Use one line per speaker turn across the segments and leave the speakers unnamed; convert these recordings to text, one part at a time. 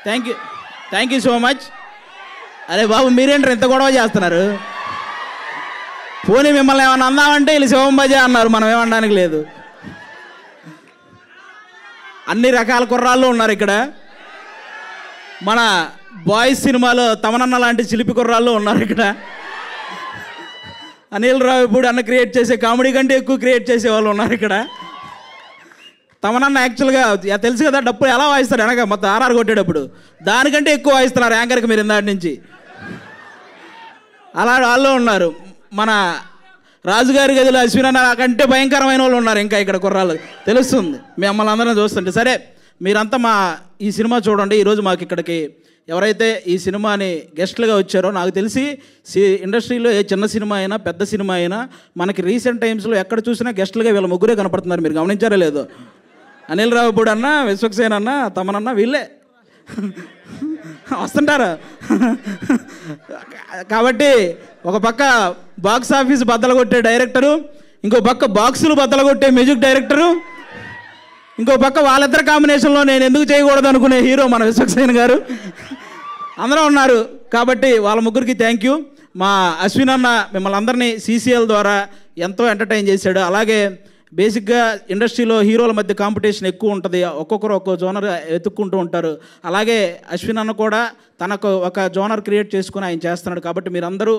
Thank you so much. అరే బాబు మీరేంటారు ఇంత గొడవ చేస్తున్నారు? పోనీ మిమ్మల్ని ఏమన్నా అందామంటే వీళ్ళు శివం బజే అన్నారు, మనం ఏమనడానికి లేదు. అన్ని రకాల కుర్రాళ్ళు ఉన్నారు ఇక్కడ. మన బాయ్స్ సినిమాలో తమనన్న లాంటి చిలిపి కుర్రాళ్ళు ఉన్నారు ఇక్కడ. అనిల్ రావిపూడి అన్న క్రియేట్ చేసే కామెడీ కంటే ఎక్కువ క్రియేట్ చేసే వాళ్ళు ఉన్నారు ఇక్కడ. తమనన్న యాక్చువల్గా తెలుసు కదా డప్పులు ఎలా వాయిస్తారు వెనక మొత్తం ఆర్ఆర్ కొట్టేటప్పుడు, దానికంటే ఎక్కువ వాయిస్తున్నారు యాంకర్కి మీరు ఇందాటి నుంచి. అలా వాళ్ళు ఉన్నారు. మన రాజుగారి గదిలో అశ్విన్ కంటే భయంకరమైన వాళ్ళు ఉన్నారు ఇంకా ఇక్కడ కుర్రాళ్ళు, తెలుస్తుంది మిమ్మల్ని అందరం చూస్తుంటే. సరే మీరంతా ఈ సినిమా చూడండి. ఈరోజు మాకు ఇక్కడికి ఎవరైతే ఈ సినిమాని గెస్ట్లుగా వచ్చారో, నాకు తెలిసి ఇండస్ట్రీలో ఏ చిన్న సినిమా అయినా పెద్ద సినిమా అయినా మనకి రీసెంట్ టైమ్స్లో ఎక్కడ చూసినా గెస్ట్లుగా వీళ్ళ ముగ్గురే కనపడుతున్నారు. మీరు గమనించారో లేదో? అనిల్ రావిపూడి అన్న, విశ్వక్సేన్ అన్న, తమనన్న వీళ్ళే వస్తుంటారు. కాబట్టి ఒక పక్క బాక్స్ ఆఫీస్ బద్దలు కొట్టే డైరెక్టరు, ఇంకో పక్క బాక్సులు బద్దలు కొట్టే మ్యూజిక్ డైరెక్టరు, ఇంకో పక్క వాళ్ళిద్దరు కాంబినేషన్లో నేను ఎందుకు చేయకూడదు అనుకునే హీరో మన విశ్వక్సేన్ గారు అందరూ ఉన్నారు. కాబట్టి వాళ్ళ ముగ్గురికి థ్యాంక్ యూ. మా అశ్విన్ అన్న మిమ్మల్ని అందరినీ సీసీఎల్ ద్వారా ఎంతో ఎంటర్టైన్ చేశాడు. అలాగే బేసిక్గా ఇండస్ట్రీలో హీరోల మధ్య కాంపిటీషన్ ఎక్కువ ఉంటుంది, ఒక్కొక్కరు ఒక్కో జోనర్ వెతుక్కుంటూ ఉంటారు. అలాగే అశ్విన్ అన్న కూడా తనకు ఒక జోనర్ క్రియేట్ చేసుకుని ఆయన చేస్తున్నాడు. కాబట్టి మీరందరూ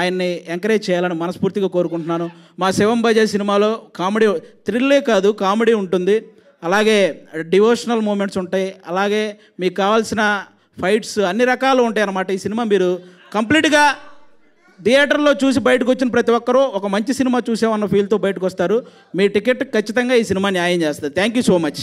ఆయన్ని ఎంకరేజ్ చేయాలని మనస్ఫూర్తిగా కోరుకుంటున్నాను. మా శివం బజే సినిమాలో కామెడీ థ్రిల్లే కాదు కామెడీ ఉంటుంది, అలాగే డివోషనల్ మూమెంట్స్ ఉంటాయి, అలాగే మీకు కావాల్సిన ఫైట్స్ అన్ని రకాలు ఉంటాయి అన్నమాట. ఈ సినిమా మీరు కంప్లీట్గా థియేటర్లో చూసి బయటకు వచ్చిన ప్రతి ఒక్కరూ ఒక మంచి సినిమా చూసామన్న ఫీల్తో బయటకు వస్తారు. మీ టికెట్ ఖచ్చితంగా ఈ సినిమా న్యాయం చేస్తుంది. Thank you so much.